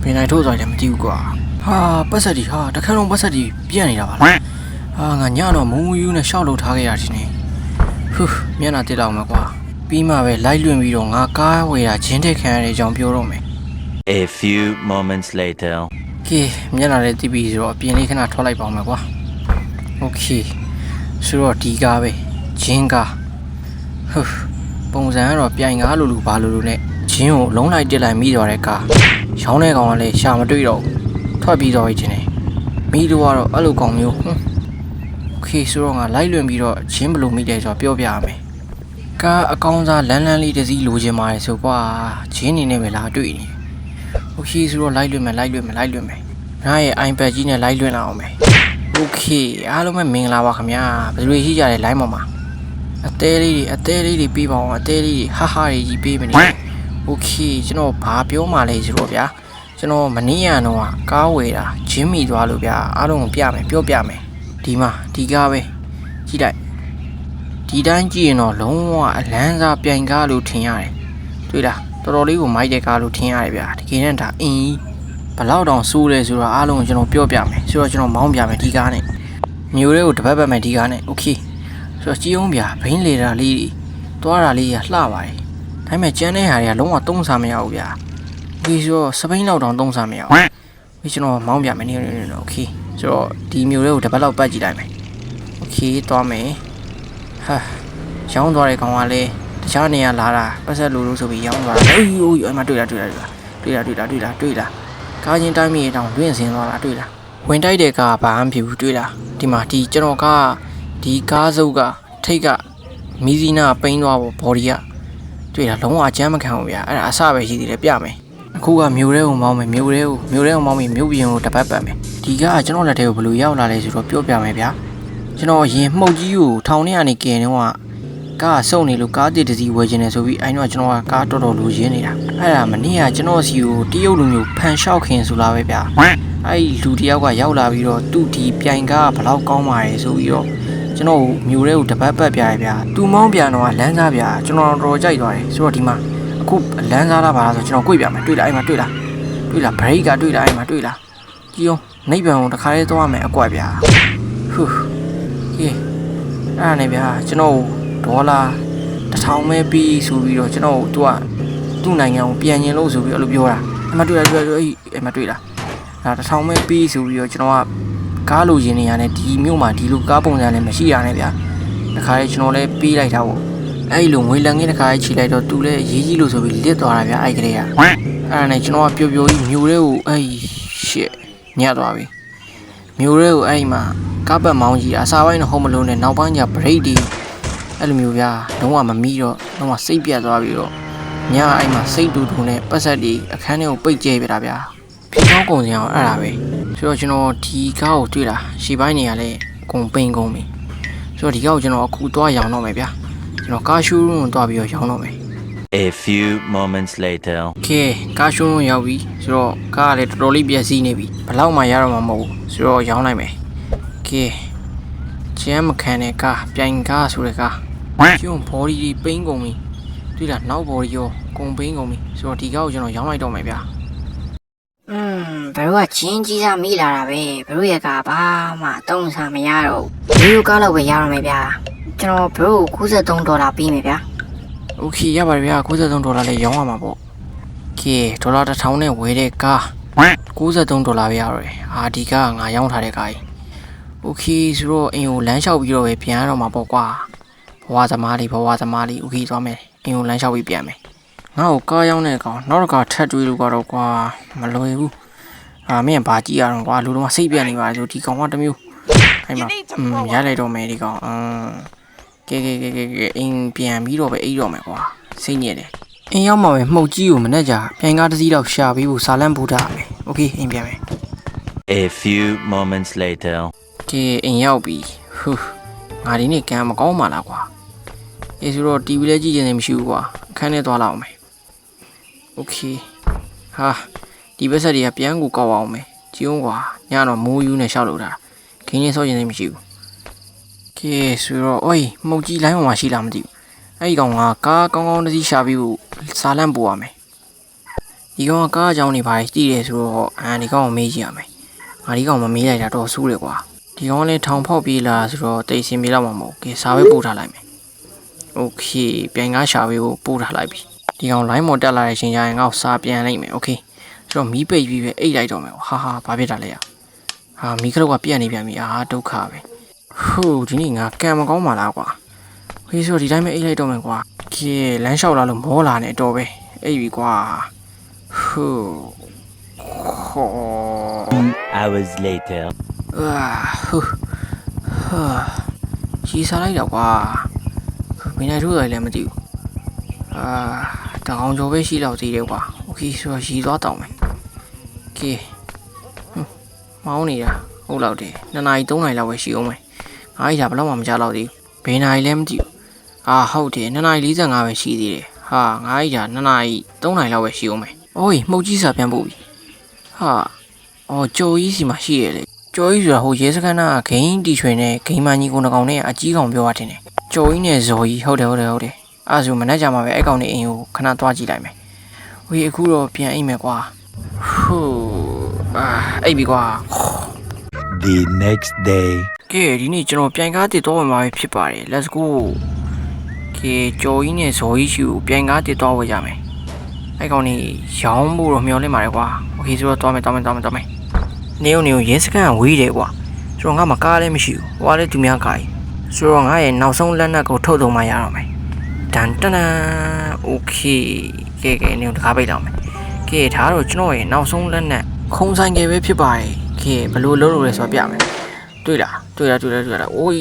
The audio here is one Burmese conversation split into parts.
ပြင်နိုင်ထိုးဆိုရင်မကြည့်ဘူးကွာဟာပတ်ဆက်ဒီဟာတခါတော့ပတ်ဆက်ဒီပြန့်နေတာပါလားဟာငါညတော့မုံမူးယူနဲ့ရှောက်လို့ထားခဲ့ရချင်းနေဟူးမျက်နှာတက်တော့မှာကွာပြီးမှပဲလိုက်လွင်ပြီးတော့ငါကားဝေတာဂျင်းထက်ခံရတဲ့အကြောင်းပြောတော့မယ် A few moments later ကဲမျက်နှာလေးတိပြီးဆိုတော့အပြင်လေးခဏထွက်လိုက်ပါအောင်မယ်ကွာโอเคဆိုတော့ဒီကားပဲဂျင်းကားဟူးပုံစံကတော့ပြိုင်ကားလိုလိုဘာလိုလိုနဲ့ဂျင်းကိုလုံးလိုက်တက်လိုက်မိသွားတဲ့ကားရောင်းတဲ့ကောင်ကလည်းရှာမတွေ့တော့ထွက်ပြီးတော့ချင်းနေမိတို့ကတော့အဲ့လိုကောင်မျိုးโอเคဆိုတော့ငါလိုက်လွင်ပြီးတော့ဂျင်းဘလို့မိတယ်ဆိုတော့ပြောပြရမယ်ကားအကောင်းစားလန်းလန်းလေးတစ်စီးလိုချင်ပါတယ်ဆိုကွာဂျင်းနေနဲ့ပဲလာတွေ့နေโอเคဆိုတော့လိုက်လွင်မယ်ငါရဲ့ iPad ကြီးနဲ့လိုက်လွင်လာအောင်မယ်โอเคအားလုံးပဲမင်္ဂလာပါခင်ဗျာဘယ်လိုရှိကြလဲ line ပေါ်မှာအသေးလေးတွေပြီးပါအောင်အသေးလေးတွေဟာဟာတွေကြီးပေးမနေโอเคကျွန်တော်ဘာပြောမှလဲဆိုတော့ဗျာကျွန်တော်မနေ့ကတော့ကားဝယ်တာဂျင်းမီသွားလို့ဗျာအားလုံးကိုပြောပြမယ်ဒီမှာဒီကားပဲကြည့်လိုက်ဒီတိုင်းကြည့်ရင်တော့လုံးဝအလန်းစားပြိုင်ကားလို့ထင်ရတယ်တွေ့လားတော်တော်လေးကိုမိုက်တဲ့ကားလို့ထင်ရတယ်ဗျာတကယ်နဲ့ဒါအင်းဘလောက်တောင်စိုးလဲဆိုတော့အားလုံးကိုကျွန်တော်ပြောပြမယ်ဆိုတော့ကျွန်တော်မောင်းပြမယ်ဒီကားနဲ့မျိုးလေးကိုတပတ်ပတ်မယ်ဒီကားနဲ့โอเคဆိုတော့ကြည့်အောင်ဗျာဘိန်းလေတာလေးတွေသွားတာလေးရလှပါတယ်ဒါပေမဲ့ကျန်တဲ့ဟာတွေကလုံးဝသုံးစားမရဘူးဗျာဒီဆိုတော့စပိန်လောက်တောင်သုံးစားမရဘူးဒီကျွန်တော်မောင်းပြမယ်နေโอเคဆိုတော့ဒီမျိုးလေးကိုတပတ်လောက်ပတ်ကြည့်လိုက်မယ်โอเคသွားမယ်ဟာရောင်းသွားတဲ့ကောင်ကလည်းတခြားနေရာလာတာပတ်ဆက်လို့ဆိုပြီးရောင်းသွားတာအေးအဲ့မှာတွေ့လားကားချင်းတိုင်းမြေတောင်လွင့်စင်းသွားတာတွေ့လားဝင်တိုက်တဲ့ကားဘာမှမဖြစ်ဘူးတွေ့လားဒီမှာဒီကျွန်တော်ကဒီကားစုပ်ကထိတ်ကမီဇီနာပိန်းသွားဖို့ဘော်ဒီကတွေ့လားလုံးဝအကြမ်းမခံဘူးဗျာအဲ့ဒါအစပဲရှိသေးတယ်ပြမယ်အခုကမြို့ထဲကိုမောင်းမယ်မြို့ထဲကိုမောင်းပြီးမြို့ပြင်ကိုတပတ်ပတ်မယ်ဒီကကျွန်တော်လက်ထဲကိုဘယ်လိုရောက်လာလဲဆိုတော့ပြောပြမယ်ဗျာကျွန်တော်ရင်မှုတ်ကြီးကိုထောင်ထဲကနေကင်တော့ကားစုံနေလို့ကားတစ်စီးဝယ်ခြင်းနေဆိုပြီးအဲ့တော့ကျွန်တော်ကကားတော်တော်လိုရင်းနေတာအဲ့ဒါမနေ့ကကျွန်တော်စီကိုတရုတ်လူမျိုးဖန်လျှောက်ခင်ဆိုလာပဲဗျာအဲ့လူတယောက်ကရောက်လာပြီးတော့သူ့ဒီပြိုင်ကားဘလောက်ကောင်းပါလဲဆိုပြီးတော့ကျွန်တော်မျိုးတွေကိုတပတ်ပတ်ပြရဗျာသူမောင်းပြန်တော့လမ်းစားဗျာကျွန်တော်တော်ကြိုက်သွားတယ်ဆိုတော့ဒီမှာအခုလမ်းစားလာပါလားဆိုကျွန်တော်ကြွေ့ပြမယ်တွေ့လားအဲ့မှာတွေ့လားဘရိတ်ကတွေ့လားအဲ့မှာတွေ့လားကြည့်အောင်နိဗ္ဗာန်ကိုတစ်ခါလေးသွားမယ်အကွက်ဗျာဟူးကဲအဲ့ဒါနဲ့ဗျာကျွန်တော်ဒေါ်လာ1000ပဲပြီးဆိုပြီးတော့ကျွန်တော်သူ့နိုင်ငံကိုပြန်ရင်လို့ဆိုပြီးအဲ့လိုပြောတာအဲ့မှာတွေ့လားအဲ့မှာတွေ့လားဒါ1000ပဲပြီးဆိုပြီးတော့ကျွန်တော်ကကားလိုရင်းနေရတဲ့ဒီမြို့မှာဒီလိုကားပုံစံလည်းမရှိရနဲ့ဗျာတခါလေကျွန်တော်လည်းပေးလိုက်တာပေါ့အဲ့လိုငွေလန်ငင်းတခါလေခြိလိုက်တော့သူလည်းရေးကြီးလို့ဆိုပြီးလစ်သွားတာဗျာအဲ့ကလေးကအဲ့ဒါနဲ့ကျွန်တော်ကပျော်ကြီးမြို့တွေကိုအဲ့ရှစ်ညက်သွားပြီမြို့တွေကိုအဲ့မှာကားပတ်မောင်းကြီးအစားပိုင်းတော့ဟုတ်မလို့နဲ့နောက်ပိုင်းကျဘရိတ်တွေအဲ့လိုမျိုးဗျာလုံးဝမမီတော့လုံးဝစိတ်ပြတ်သွားပြီးတော့ညအဲ့မှာစိတ်တူတူနဲ့ပတ်ဆက်တွေအခန်းထဲကိုပိတ်ကျဲပြတာဗျာဖြစ်ကောင်းကုန်စင်အောင်အဲ့ဒါပဲဆိုတော့ကျွန်တော်ဒီကားကိုတွေ့လားရှေ့ပိုင်းနေရလဲကုန်ပိန်ကုန်ပြီဆိုတော့ဒီကားကိုကျွန်တော်အခုသွားရောင်းတော့မယ်ဗျာကျွန်တော်ကားရှိုးရုံးကိုသွားပြီးတော့ရောင်းတော့မယ် A few moments later ကဲကားရှိုးရုံးရောက်ပြီဆိုတော့ကားကလည်းတော်တော်လေးပြည့်စည်နေပြီဘယ်လောက်မှရတော့မှာမဟုတ်ဘူးဆိုတော့ရောင်းလိုက်မယ်ကဲကျမ်းမခံတဲ့ကားပြိုင်ကားဆိုတဲ့ကားကျုံဘော်ဒီပိန်ကုန်ပြီတွေ့လားနောက်ဘော်ဒီရောကုန်ပိန်ကုန်ပြီဆိုတော့ဒီကားကိုကျွန်တော်ရောင်းလိုက်တော့မယ်ဗျာဘယ်တော့ချင်းကြီးစားမိလာတာပဲဘယ်ရဲ့ကဘာမှအသုံးစားမရတော့ဘူးဒီလိုကားလောက်ပဲရတော့မယ်ဗျာကျွန်တော်ဘယ်ကို$93ပေးမယ်ဗျာโอเคရပါတယ်ဗျာ$93လေးရောင်းရမှာပေါ့ကဲဒေါ်လာ1000နဲ့ဝယ်တဲ့ကား$93ပဲရတော့တယ်ဟာဒီကားငါရောင်းထားတဲ့ကားကြီးโอเคဆိုတော့အင်ကိုလမ်းလျှောက်ပြီးတော့ပဲပြန်ရတော့မှာပေါ့ကွာဘဝသမားလေးโอเคသွားမယ်အင်ကိုလမ်းလျှောက်ပြီးပြန်မယ်ငါ့ကိုကားရောင်းတဲ့ကောင်နောက်တစ်ခါထပ်တွေးလို့ကတော့ကွာမလွယ်ဘူးမင်းဘာကြည့်ရတော့ကွာလူတော်စိတ်ပြတ်နေပါဆိုဒီကောင်ကတမျိုးအဲ့မှာရလိုက်တော့မယ်ဒီကောင်ကဲအင်းပြန်ပြီးတော့ပဲအိတ်တော့မယ်ကွာစိတ်ညစ်တယ်အင်းရောက်မှပဲမှုတ်ကြီးကိုမနဲ့ကြပြိုင်ကားတစ်စီးတော့ရှာပြီးဖို့စာလန့်ပူထားမယ်โอเคအင်းပြန်မယ် A few moments later ကဲအင်းရောက်ပြီဟူးငါဒီနေ့ကံမကောင်းပါလားကွာအေးဆိုတော့ TV လည်းကြည့်ချင်နေမရှိဘူးကွာအခန်းထဲသွားလောက်မယ်โอเคဟာဒီဘက်ဆက်တွေကပြန်ကိုကောက်အောင်မယ်ကြည့်အောင်ကွာညတော့မိုးယူနဲ့ရှောက်လို့တာခင်းချင်းစောချင်နေမရှိဘူးကဲဆိုတော့အိုးမှုတ်ကြီးလိုင်းပေါ်မှာရှိလားမသိဘူးအဲ့ဒီကောင်ကကားကောင်းကောင်းတစ်စီးရှာပြီးဖို့စာလန့်ပို့ရမယ် ဒီကောင်ကကားအကြောင်းနေပါတည်တယ်ဆိုတော့ဒီကောင်ကိုမေးကြည့်ရမယ်ငါဒီကောင်မမေးလိုက်တာတော့စူးတယ်ကွာဒီကောင်လည်းထောင်ဖောက်ပြေးလာဆိုတော့တိတ်စင်ပြေးတော့မှာမဟုတ်ကဲစာပဲပို့ထားလိုက်မယ်โอเคပြန်ကားရှာပေးဖို့ပို့ထားလိုက်ပြီဒီကောင် line မော်တက်လာတဲ့အချိန်ကျရင်ငါ့ကိုစာပြန်လိုက်မယ်โอเคဆိုတော့မီးပိတ်ပြီးပဲအိတ်လိုက်တော့မယ်ဟာဘာဖြစ်တာလဲမီးကလေးကပြက်နေပြန်ပြီဒုက္ခပဲဟိုးဒီနေ့ငါကံမကောင်းပါလားကွာခေဆိုဒီတိုင်းပဲအိတ်လိုက်တော့မယ်ကွာကဲလမ်းလျှောက်လာလို့မောလာနေတော့ပဲအိတ်ပြီကွာဟိုး Hours later. ကြီးစားလိုက်တော့ကွာမင်းနိုင်ထိုးတယ်လည်းမသိဘူးတကောင်ကျော်ပဲရှိတော့သေးတယ်ကွာโอเคဆိုတော့ရီသွားတောင်းမယ်ကဲမောင်းနေတာဟုတ်လောက်တယ်2နာရီ3နာရီလောက်ပဲရှိအောင်မယ်ငါ့ဒါဘယ်တော့မှမကြတော့သေးဘူးဘယ်နာရီလဲမသိဘူးဟုတ်တယ်2နာရီ45ပဲရှိသေးတယ်ငါ့ဒါ2နာရီ3နာရီလောက်ပဲရှိအောင်မယ်အိုးမှုတ်ကြီးစာပြန်ပို့ပြီကျော်ကြီးစီမှာရှိရလေကျော်ကြီးဆိုတာဟိုရဲစခန်းကဂိမ်းတီချွေနဲ့ဂိမ်းမကြီးကိုနှကောင်နဲ့အကြီးကောင်ပြောရတယ်နဲ့ကျော်ကြီးနဲ့ဇော်ကြီးဟုတ်တယ်အဲ့ဆိုမနေ့ကမှပဲအဲ့ကောင်နေအိမ်ကိုခဏသွားကြည့်လိုက်မယ်ဝေးအခုတော့ပြန်အိမ်မယ်ကွာဟိုအိပ်ပြီကွာ The next day. ကဲဒီနေ့ကျွန်တော်ပြန်ကားတစ်တော့ဝင်มาပဲဖြစ်ပါတယ် let's go ကဲကျော်ကြီးနဲ့ဇော်ကြီးရှိကိုပြန်ကားတစ်တော့ဝယ်ကြမယ်အဲ့ကောင်နေရောင်းဖို့တော့မျှော်လင့်ပါတယ်ကွာโอเคဆိုတော့သွားမယ်နေုံရဲစခန်းကဝေးတယ်ကွာဆိုတော့ငါမကားလည်းမရှိဘူးဟိုကလည်းသူများကားကြီးဆိုတော့ငါရဲ့နောက်ဆုံးလက်နက်ကိုထုတ်သုံးမှရတော့မယ်တန်โอเคကဲနေုံတကားပိတ်တော့မယ်ကဲဒါတော့ကျွန်တော်ရဲ့နောက်ဆုံးလက်နက်ခုံဆိုင်ကယ်ပဲဖြစ်ပါတယ်ကဲဘယ်လိုလုပ်လို့လဲဆိုတော့ပြမယ်တွေ့လားအိုး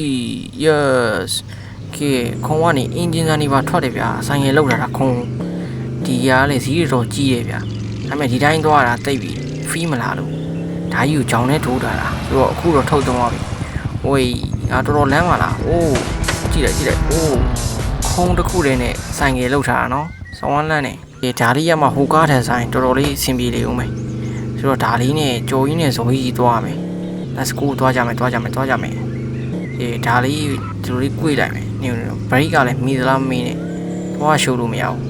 yes ကဲခုံကနေအင်ဂျင်စံနေပါထွက်တယ်ဗျာဆိုင်ကယ်လောက်လာတာခုံဒီရလေစီးတော့ကြီးတယ်ဗျာဒါပေမဲ့ဒီတိုင်းသွားတာတိတ်ပြီးဖီးမလာလို့ဓာကြီးကိုကြောင်နဲ့ထိုးတာလားဆိုတော့အခုတော့ထုတ်သုံးသွားပြီဝေးငါတော်တော်လမ်းပါလားအိုးကြည့်လိုက်အိုးခုံတစ်ခုတည်းနဲ့ဆိုင်ကယ်လောက်ထားတာနော်စောင်းဝမ်းလန်းနေဒီဓာလေးရမှာဟိုကားထန်ဆိုင်တော်တော်လေးအဆင်ပြေလေဦးမယ်ဆိုတော့ဓာလေးနဲ့ကြော်ကြီးနဲ့ဇော်ကြီးသွားမယ် let's go သွားကြမယ်ဒီဓာလေးဒီလိုလေး꿰လိုက်မယ်နေဘရိတ်ကလည်းမိသလားမင်းနဲ့သွားရှိုးလို့မရဘူး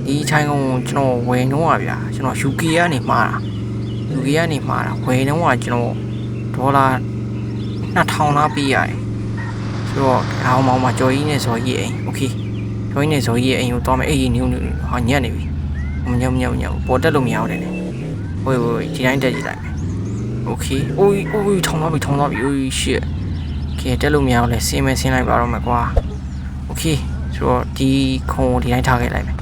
ဒီချိုင်းကုန်းကျွန်တော်ဝယ်နှုံးပါဗျာကျွန်တော် UK ကနေမှားတာဝယ်နှုံးကကျွန်တော်ဒေါ်လာ2000လားပေးရတယ်ဆိုတော့အောင်မောင်မှာကြော်ကြီးနဲ့ဇော်ကြီးအိမ်โอเคကြော်ကြီးနဲ့ဇော်ကြီးအိမ်ကိုသွားမယ်ညက်နေပြီမညောပေါ်တက်လို့မရဘူးတဲ့ဝေးဒီတိုင်းတက်ကြည့်လိုက်မယ်โอเคအိုးထောင်းသွားပြီအိုး shit ကဲတက်လို့မရဘူးလေဆင်းလိုက်ပါတော့မယ်ကွာโอเคဆိုတော့ဒီခုံဒီတိုင်းထားခဲ့လိုက်မယ်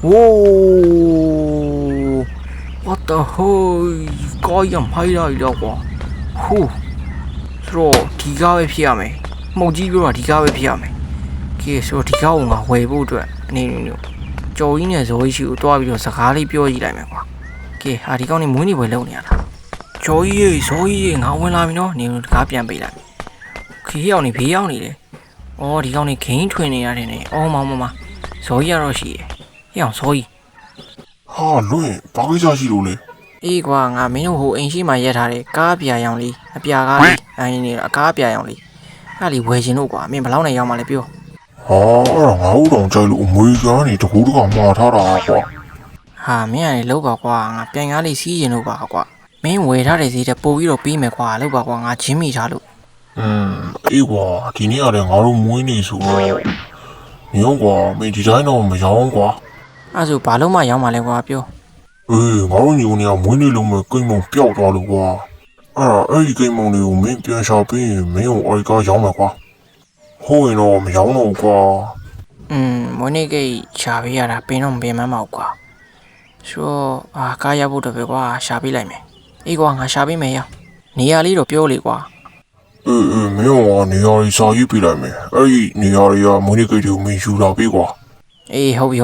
Whoa! What the hell? ကောင်းရမိုက်လိုက်တော့ကွာဟူးဆိုတော့ဒီကားပဲဖြစ်ရမယ်မှုတ်ကြီးပြောတာဒီကားပဲဖြစ်ရမယ်ကဲဆိုတော့ဒီကားကိုငါဝယ်ဖို့အတွက်အနေနဲ့ကြော်ကြီးနဲ့ဇော်ကြီးရှိကိုတွားပြီးတော့စကားလေးပြောကြည့်လိုက်မယ်ကွာကဲဒီကောင်းနေမွေးနေပွဲလုပ်နေရတာကြော်ကြီးရေဇော်ကြီးရေငါဝင်လာပြီနော်နေတကားပြန်ပေးလိုက်ခေးရောက်နေဘေးရောက်နေတယ်ဒီကောင်းနေဂိမ်းထွင်နေရတယ်နဲ့မောင်ဇော်ကြီးကတော့ရှိတယ်ဟဲ့အောင်ဇော်ကြီးလွင့်ဘာကိစ္စရှိလို့လဲအေးကွာငါမင်းတို့ဟိုအိမ်ရှိမှရက်ထားတယ်ကားပြာရောင်လေးအပြာကားလေးနေအကားပြာရောင်လေးအဲ့လေးဝယ်ခြင်းလို့ကွာမင်းဘယ်လောက်နဲ့ရောက်မှလဲပြောအဲ့ဒါငါ့ဦးတော်ကြိုက်လို့အမွေကနေတကူးတကမှားထားတာကွာမင်းကနေလောက်ပါကွာငါပြန်ကားလေးစီးရင်လို့ပါကွာမင်းဝယ်ထားတဲ့ဈေးတက်ပို့ပြီးတော့ပြီးမယ်ကွာလောက်ပါကွာငါချင်းမိထားလို့အေးကွာဒီနေ့ရတယ်ငါတို့မွေးနေဆိုတော့မျိုးကွာမင်းဒီတိုင်းတော့မရောင်းကွာအဲ့ဆိုဘာလို့မှရောင်းမှလဲကွာပြောငါတို့ညီကိုနေကမွေးနေလုံးမဲ့ကိန်းမုံပျောက်သွားလို့ကွာအဲ့ဒီကိန်းမုံတွေကိုမင်းပြန်ရှာပြီးရင်မင်းကိုအော်ကားရောင်းမှာကွာဟိုးရင်တော့မရောင်းတော့ကွာမွေးနေ့ကိတ်ရှာပေးရတာပင်တော့မပင်မမှာကွာဆိုတော့ကားရဖို့တော့ပဲကွာရှာပေးလိုက်မယ်အေးကွာငါရှာပေးမယ်ရနေရာလေးတော့ပြောလေကွာမင်းကနေရာကြီးစာရေးပြလိုက်မယ်အဲ့ဒီနေရာတွေကမွေးနေ့ကိတ်တွေကိုမင်းယူလာပေးကွာအေးဟုတ်ပြီ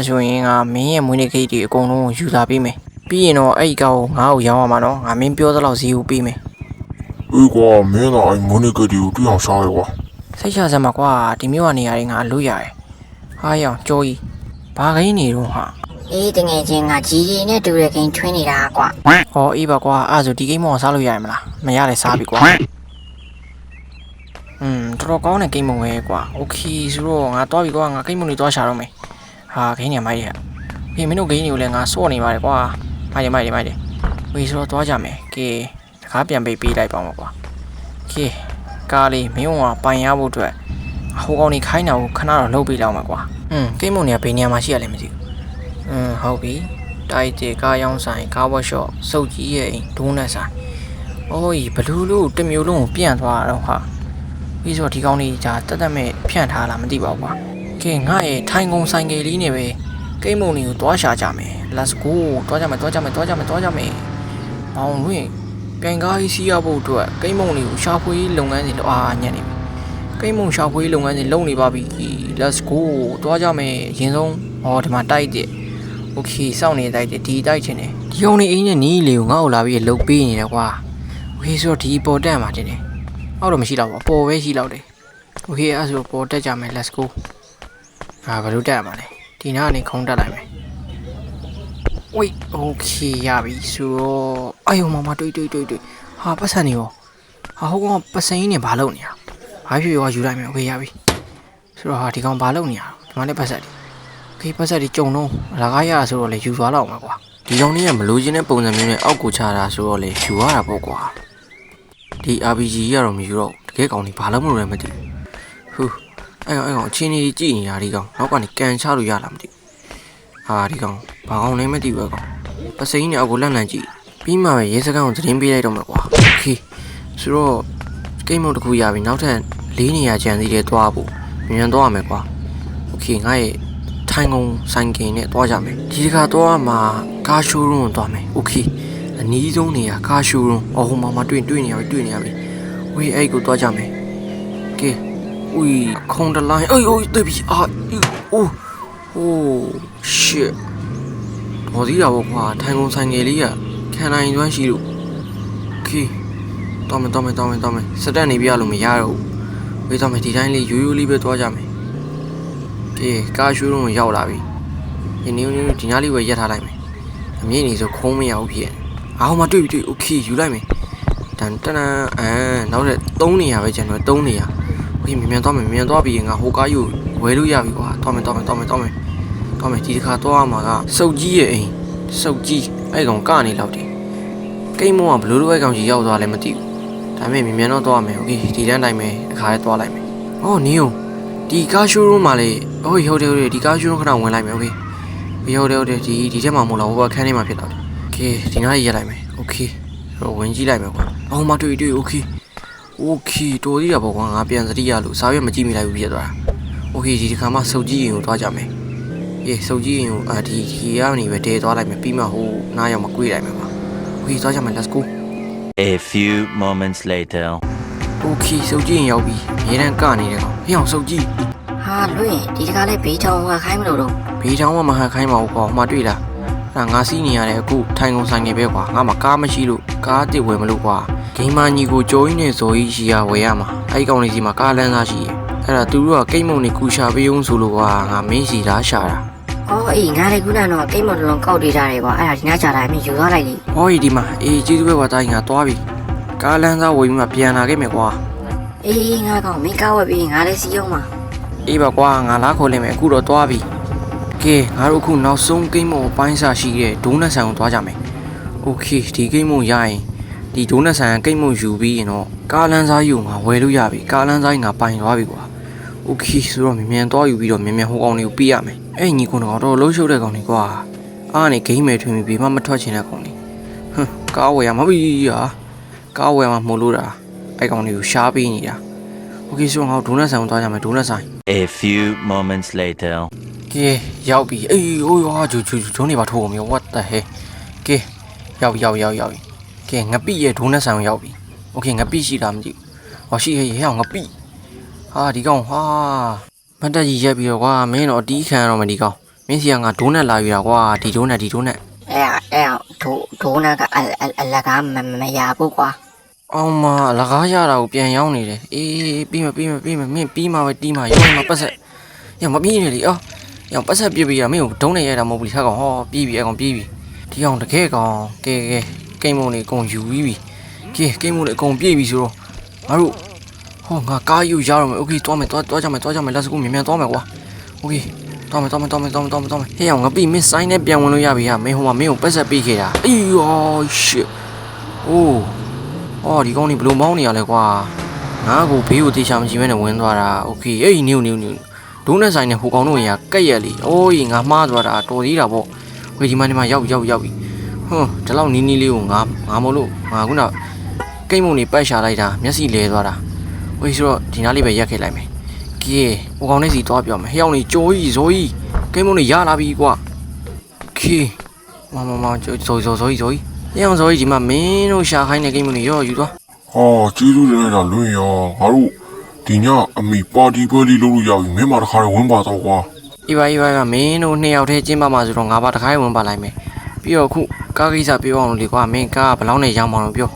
ဆိုရင်ငါမင်းရဲ့မွေးနေ့ကိတ်တွေအကုန်လုံးယူလာပေးမယ်ပြီးရင်တော့အဲ့ဒီကောင်ငါ့ကိုရောင်းရမှာနော်ငါမင်းပြောသလောက်ဈေးကိုပေးမယ်ကွာမင်းကအဲ့မွေးနေ့ကိတ်တွေကိုတွေ့အောင်ရှားရကွာစိတ်ချစမ်းပါကွာဒီမျိုးကနေရာတွေငါလို့ရတယ်ရောင်ကြောကြီးဘာကိန်းနေတော့ဟာအေးတငယ်ချင်းငါကြီးကြီးနဲ့တူတဲ့ကိန်းထွင်းနေတာကွာအေးပါကွာအဲ့ဆိုဒီကိန်းမောင်စားလို့ရရမလားမရလဲစားပြီကွာတော်ကောင်းတဲ့ကိန်းမုံပဲကွာโอเคဆိုတော့ငါသွားပြီကွာငါကိန်းမုံလေးသွားရှာတော့မယ်ကိန်းနေမိုက်ရ ဖေမင်းတို့ဂိမ်းတွေကိုလည်းငါစော့နေပါတယ်ကွာမိုက်တယ်ဝေးဆိုတော့သွားကြမယ်ကဲတကားပြန်ပေးလိုက်ပါမှာကွာကဲကားလေးမင်းကပိုင်ရဖို့အတွက်ဟိုကောင်နေခိုင်းတာကိုခဏတော့လှုပ်ပေးလောက်မှာကွာကိမုံနေကဘယ်နေရာမှာရှိရလဲမသိဘူးဟုတ်ပြီတိုက်တဲ့ကားရောင်းဆိုင်ကားဝက်ရှော့စုပ်ကြီးရဲ့အိမ်ဒုံးနဲ့ဆိုင်အိုးဘလူးလို့တစ်မျိုးလုံးကိုပြန့်သွားတော့ဟာပြီးဆိုဒီကောင်လေးကြာတက်မဲ့ဖြန့်ထားလားမသိပါဘူးကွာကဲငါရဲ့ထိုင်ကုန်ဆိုင်ကလေးနဲ့ပဲကိမုံတွေကိုတွားရှာကြမယ် let's go တွားကြမယ်မောင်လွင်ပြန်ကားကြီးစီးရဖို့အတွက်ကိမုံတွေကိုရှာဖွေလုပ်ငန်းစဉ်လောက်ညံ့နေပြီကိမုံရှာဖွေလုပ်ငန်းစဉ်လုပ်နေပါပြီ let's go တွားကြမယ်အရင်ဆုံးဒီမှာတိုက်တဲ့ okay စောင့်နေတိုက်တဲ့ဒီတိုက်ချင်တယ်ဒီကောင်နေအင်းနဲ့နီးလေကိုငါ့ကိုလာပြီးလှုပ်ပေးနေတယ်ကွာ okay ဆိုတော့ဒီပေါ်တက်မှာတင်တယ်အောက်တော့မရှိတော့ဘူးအပေါ်ပဲရှိတော့တယ် okay အဲ့ဆိုပေါ်တက်ကြမယ် let's go ဘယ်လိုတက်ရမှာလဲဒီနားကနေခုံတက်လိုက်မယ်wait okay ရပြီဆိုတော့အယုံမတွေ့ဟာပတ်စံနေရောဟာဟိုကောင်ပစိန်နေဘာလုပ်နေတာဘာဖြစ်ရောယူလိုက်မယ် okay ရပြီဆိုတော့ဟာဒီကောင်ဘာလုပ်နေတာဒီမှာလည်းပတ်စံတယ် okay ပတ်စံတွေကြုံတော့လာကားရဆိုတော့လေယူသွားတော့မှာကွာဒီကောင်လေးကမလို့ချင်းတဲ့ပုံစံမျိုးနဲ့အောက်ကိုချတာဆိုတော့လေယူရတာပေါ့ကွာဒီ RPG ကတော့မယူတော့တကယ်ကောင်ဒီဘာလုပ်မလို့လဲမသိဘူးအဲ့ကောင်အချင်းကြီးကြည့်နေတာဒီကောင်နောက်ကနေကန်ချလို့ရလားမသိဘူးဒီကောင်ဘာကောင်လဲမသိဘူးကောင်ပစိန်နဲ့အောက်ကိုလန့်ကြည့်ပြီးမှပဲရဲစခန်းကိုသတင်းပေးလိုက်တော့မှာကွာโอเคဆိုတော့ကိမ်းမုံတစ်ခုရပြီနောက်ထပ်၄နေရာကျန်သေးတယ်သွားဖို့မြန်သွားရမယ်ကွာโอเคငါရဲ့ထိုင်ကုန်ဆိုင်ကင်နဲ့သွားကြမယ်ဒီတစ်ခါသွားမှာကားရှိုးရုံးကိုသွားမယ်โอเคအနီးဆုံးနေရာကားရှိုးရုံးဟိုမှာတွေ့နေရပြီဝေးအဲ့ကိုသွားကြမယ်โอเคခုံတလိုင်းအေးတွေ့ပြီအိုးshit တော်သေးတာပေါ့ကွာထိုင်ကုန်ဆိုင်ငယ်လေးကခံနိုင်စွမ်းရှိလို့โอเคတော်မယ်စတက်နေပြလို့မရတော့ဘူးဝေးတော့မယ်ဒီတိုင်းလေးရိုးလေးပဲသွားကြမယ်ကဲကားရှိုးရုံးကိုရောက်လာပြီဒီနေ့ဒီနားလေးပဲရက်ထားလိုက်မယ်အမြင့်နေဆိုခုံးမရဘူးဖြစ်ဟိုမှာတွေ့โอเคယူလိုက်မယ်တန်နောက်ထပ်3နေရာပဲကျန်တော့3နေရာโอเคမြန်သွားပြီးငါဟိုကားယူဝယ်လို့ရပြီကွာတော်မယ်ဒီတစ်ခါသွားမှာကစုပ်ကြီးရဲ့အိမ်စုပ်ကြီးအဲ့ကောင်ကနေလောက်တယ်ကိမ်းမောကဘလို့လိုအဲ့ကောင်ကြီးရောက်သွားလဲမသိဘူးဒါပေမဲ့မြန်တော့သွားမယ်โอเคဒီတန်းတိုင်းပဲအခါရဲသွားလိုက်မယ်နီယိုဒီကားရှိုးရုံးမှာလေဟုတ်တယ်ဒီကားရှိုးရုံးခဏဝင်လိုက်မယ်โอเคဟုတ်တယ်ဒီထဲမှာမဟုတ်လားဟိုဘက်ခန်းထဲမှာဖြစ်တော့တယ်โอเคဒီနားကြီးရက်လိုက်မယ်โอเคတော့ဝင်ကြည့်လိုက်မယ်ကွာမတွေ့โอเคတော်သေးတာပေါ့ကွာငါပြန်စတိရလို့စာရွက်မကြည့်မိလိုက်ဘူးပြတ်သွားတာโอเคဒီတစ်ခါမှစုပ်ကြီးရင်ကိုသွားကြမယ်စုပ်ကြီးရင်ကိုဒီကနေပဲတဲသွားလိုက်မယ်ပြီးမှဟိုနားရောက်မှ꿰လိုက်မယ်ပါโอเคသွားကြမယ် let's go A few moments later โอเคစုပ်ကြီးရင်ရောက်ပြီအများတန်းကနေတယ်ကောင်ဟေ့အောင်စုပ်ကြီး ဟာလွင်ဒီတကားလေးဘေးချောင်းကခိုင်းမလို့တော့ ဘေးချောင်းမဟန်ခိုင်းပါဘူးကွာဟိုမှာတွေ့လားငါစီးနေရတယ်အခုထိုင်ကုန်ဆိုင်နေပဲကွာငါမှကားမရှိလို့ကားတစ်ဝယ်မလို့ကွာဂိမ်းမကြီးကိုကြောကြီးနဲ့ဇော်ကြီးရှိရဝယ်ရမှာအဲ့ကောင်လေးစီမှာကားလမ်းသားရှိရအဲ့ဒါသူတို့ကကိတ်မုံနေကူရှာပေးအောင်ဆိုလို့ကွာငါမင်းစီသားရှာတာအေးငါလည်းခုနကတော့ကိတ်မုံလုံးကောက်ပေးထားတယ်ကွာအဲ့ဒါဒီနားချတာအမြင်ယူသွားလိုက်လေဒီမှာကျေးဇူးပဲကွာတိုင်းငါသွားပြီကားလမ်းသားဝယ်ပြီးမှပြန်လာခဲ့မယ်ကွာအေးငါကောင်မင်းကားဝယ်ပြီးငါလည်းစီးအောင်ပါပါကွာငါလာခေါ်လိုက်မယ်အခုတော့သွားပြီကဲငါတို့အခုနောက်ဆုံးကိတ်မုံပိုင်းစာရှိတဲ့ဒိုးနက်ဆန်ကိုသွားကြမယ်โอเคဒီကိတ်မုံရရင်ဒီဒိုးနက်ဆန်ကိတ်မုံယူပြီးရင်တော့ကားလမ်းစားယူငါဝယ်လို့ရပြီကားလမ်းစားငါပိုင်သွားပြီကွာโอเคဆိုတော့မြန်သွားယူပြီးတော့မြန်ဟိုကောင်လေးကိုပေးရမယ်အဲ့ညီကတော့လှုပ်ရှုပ်တဲ့ကောင်လေးကွာအားနေဂိမ်းမယ်ထွင်ပြီးဘေးမှမထွက်ချင်တဲ့ကောင်လေးကားဝယ်ရမှာပြီကားဝယ်မှာမို့လို့တာအဲ့ကောင်လေးကိုရှားပေးနေတာโอเคဆိုတော့ဒိုးနက်ဆန်ကိုသွားကြမယ်ဒိုးနက်ဆန် A few moments later ကဲရောက်ပြီဂျုံနေပါထိုးအောင်မျိုး what the hell ကဲရောက်ပြီကဲငပိရဲ့ဒိုးနက်ဆန်ကိုရောက်ပြီโอเคငပိရှိတာမကြည့်ရှိရဲ့ဟဲ့ငပိဒီကောင်မတ်တက်ကြီးရက်ပြီးတော့ကွာမင်းတော့အတီးခံရတော့မဒီကောင်မင်းစီကငါဒိုးနက်လာယူတာကွာဒီဒိုးနက်အဲ့ဒိုးနက်ကအလကားမရဘူးကွာအောင်မလကားရတာကိုပြန်ရောင်းနေတယ်ပြီးမမင်းပြီးမှပဲတီးမှရောင်းမှပတ်ဆက်မပြီးနေလေရောင်ပတ်ဆက်ပြပြရမင်းကိုဒုံးနေရတာမဟုတ်ဘူးခါကောင်ပြီးပြီအကောင်ပြီးပြီဒီကောင်တကယ်ကောင်ကဲကိမ်းမုံလေးအကုန်ယူပြီးပြီကိမ်းမုံလေးအကုန်ပြည့်ပြီဆိုတော့ငါတို့ငါကားယူရတော့မယ်โอเคသွားကြမယ် let's go မြန်သွားမယ်ကွာโอเค တော်မယ်ဟဲ့အောင်ငါပြီမင်းဆိုင်နဲ့ပြန်ဝင်လို့ရပြီဟာမင်းဟိုမှာမင်းကိုပတ်ဆက်ပေးခဲ့တာအေးယော shit အိုးအော်ဒီကောင်นี่ဘယ်လိုမောင်းနေရလဲကွာငါ့ကိုဘေးကိုတေချာမကြည့်မဲနဲ့ဝင်သွားတာโอเคအေးနူဒုနဲ့ဆိုင်နဲ့ဟိုကောင်တို့ရကက်ရက်လီအိုးငါမှားသွားတာတော်သေးတာပေါ့ဝေဒီမရောက်ပြီဒီလောက်နီးလေးကိုငါမလို့ငါခုနကိတ်မုံနေပတ်ရှာလိုက်တာမျက်စိလဲသွားတာဝေးဆိုတော့ဒီနားလေးပဲရက်ခဲ့လိုက်မယ်ကဲဟိုကောင်နဲ့စီသွားပြောမယ်ဟဲ့အောင်နေကြိုးကြီးဇိုးကြီးကိတ်မုံနေရလာပြီကွာကဲမဇိုးကြီးဟဲ့အောင်ဇိုးကြီးဒီမှာမင်းတို့ရှာခိုင်းတဲ့ကိတ်မုံနေရောယူသွား ဟာကျေးဇူးတင်လိုက်တာလွင်ရောငါတို့ဒီညအမိပါတီပွဲလေးလုပ်လို့ရပြီမင်းမတခါဝင်ပါတော့ကွာ အေးပါမင်းတို့နှစ်ယောက်တည်းကျင်းပမှာဆိုတော့ငါပါတခါဝင်ပါလိုက်မယ်ပြီးတော့ခုကားကိစ္စပြောအောင်လို့လေကွာမင်းကားဘယ်လောက်နဲ့ရောင်းမအောင်ပြော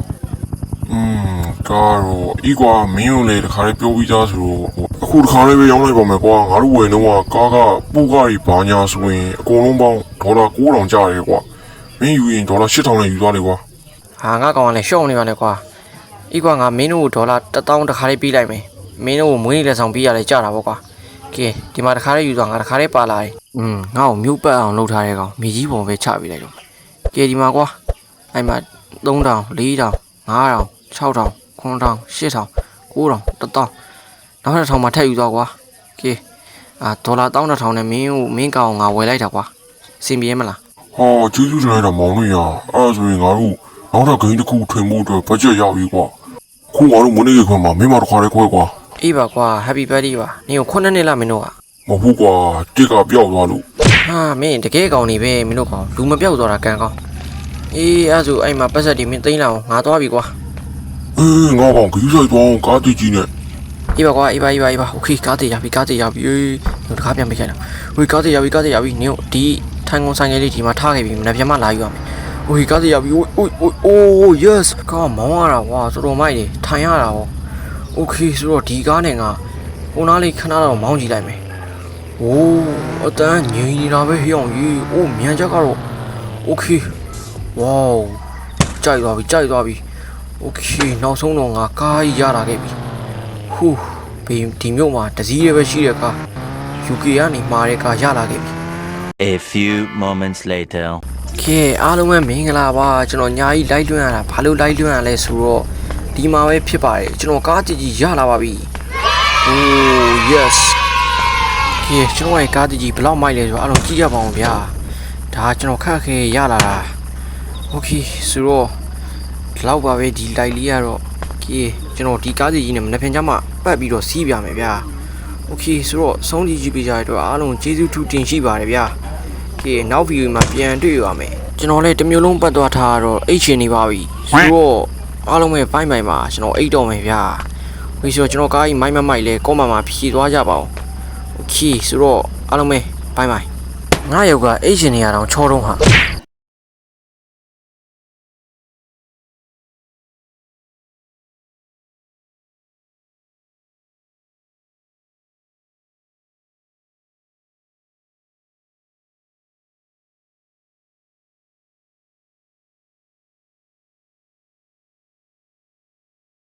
ကားတော့ဤကွာမင်းတို့လည်းတခါလေးပြောပြီးသားဆိုတော့အခုတခါလေးပဲရောင်းလိုက်ပါမယ်ကွာငါတို့ဝယ်တော့ကားကပို့ကားကြီးဘာညာဆိုရင်အကုန်လုံးပေါင်းဒေါ်လာ9000ကျတယ်ကွာမင်းယူရင်ဒေါ်လာ8000နဲ့ယူသွားလေကွာ ဟာငါကောင်ကလည်းရှော့နေပါနဲ့ကွာဤကွာငါမင်းတို့ဒေါ်လာ1000တခါလေးပေးလိုက်မယ်မင်းတို့ကိုမွေးနေ့လက်ဆောင်ပေးရလဲကြတာပေါ့ကွာကဲဒီမှာတခါလေးယူသွားငါတခါလေးပါလာတယ်ငါ့ကိုမြို့ပတ်အောင်လုပ်ထားတဲ့ကောင်မြေကြီးပုံပဲချပေးလိုက်တော့ကဲဒီမှာကွာအဲ့မှာ3000 4000 5000 6000 9000 8000 9000 1000နောက်တစ်ထောင်မှထပ်ယူသွားကွာကဲဒေါ်လာ12000နဲ့မင်းကောင်ငါဝယ်လိုက်တာကွာစင်ပြေမလား ဟာကျေးဇူးတင်လိုက်တာမောင်လေးရအဲ့ဆိုရင်ငါတို့နောက်တော့ဂိမ်းတစ်ခုထွင်ဖို့အတွက်ဘတ်ဂျက်ရောက်ပြီကွာခုငါတို့မနေ့ကခွန်မှာမင်းမတခါလေးခွဲကွာ အေးပါကွာ Happy Birthday ပါနေကို9နှစ်လားမင်းတို့က မဟုတ်ကွာတစ်ကပြောက်သွားလို့ ဟာမင်းတကယ်ကောင်နေပဲမင်းတို့ကောင်လူမပြောက်သွားတာကံကောင်းအေးအဲ့ဆိုအဲ့မှာပတ်ဆက်တီမင်းသိမ်းလာအောင်ငါသွားပြီကွာ ငါကောင်ကြီးဆိုင်သွားကားတီကြီးနဲ့ အေးပါကွာအေးပါโอเคကားတေးရပြီအေးတို့တကားပြန်ပေးခဲ့တော့ဝေးကားတေးရပြီနင်တို့ဒီထိုင်ကုန်ဆိုင်ကလေးဒီမှာထားခဲ့ပြီမနေ့ပြန်မှလာယူရမယ်ဝေးကားတေးရပြီအိုး yes ကားမောင်းရတာကွာတော်တော်မိုက်တယ်ထိုင်ရတာဟောโอเคဆိုတော့ဒီကားနဲ့ငါဟိုနားလေးခဏတော့မောင်းကြည့်လိုက်မယ်โอ้အတန်းငြိမ်နေတာပဲဟိအောင်ကြီးအိုးမြန်ချက်ကတော့โอเคဝေါကြိုက်သွားပြီโอเคနောက်ဆုံးတော့ငါကားကြီးရလာခဲ့ပြီဟူးဒီမြို့မှာတစည်းရဲပဲရှိတဲ့ကား UK ကနေမှာတဲ့ကားရလာခဲ့ပြီ A few moments later. ကဲအားလုံးပဲမင်္ဂလာပါကျွန်တော်ညာကြီးလိုက်လွှင့်ရတာဘာလို့လိုက်လွှင့်ရလဲဆိုတော့ဒီမှာပဲဖြစ်ပါတယ်ကျွန်တော်ကားကြီးရလာပါပြီโอ้ yes ကဲကျွန်တော်ရဲ့ကားကြီးဘယ်လောက်မိုက်လဲဆိုတော့အားလုံးကြည့်ရပါအောင်ဗျာဒါကျွန်တော်ခက်ခဲရလာတာโอเคဆိုတော့ဒီလောက်ပါပဲဒီလိုက်လေးကတော့ကဲကျွန်တော်ဒီကားကြီးနဲ့မနေ့ပြန်ကြမှာပတ်ပြီးတော့စီးပြမယ်ဗျာโอเคဆိုတော့ဆုံးကြည့်ပေးကြရတော့အားလုံးကျေးဇူးထူးတင်ရှိပါတယ်ဗျာကဲနောက်ဗီဒီယိုမှာပြန်တွေ့ရမယ်ကျွန်တော်လည်းတစ်မျိုးလုံးပတ်သွားထားတော့အိတ်ချင်နေပါပြီဆိုတော့အားလုံးပဲပိုင်းမှာကျွန်တော်အိတ်တော့မယ်ဗျာဝေးဆိုတော့ကျွန်တော်ကားကြီးမိုက်လဲကောမမှာဖြည့်သွားကြပါဦးโอเคဆိုတော့အားလုံးပဲပိုင်းငါယောက်ကအိတ်ချင်နေရတော့ချောတော့ဟာ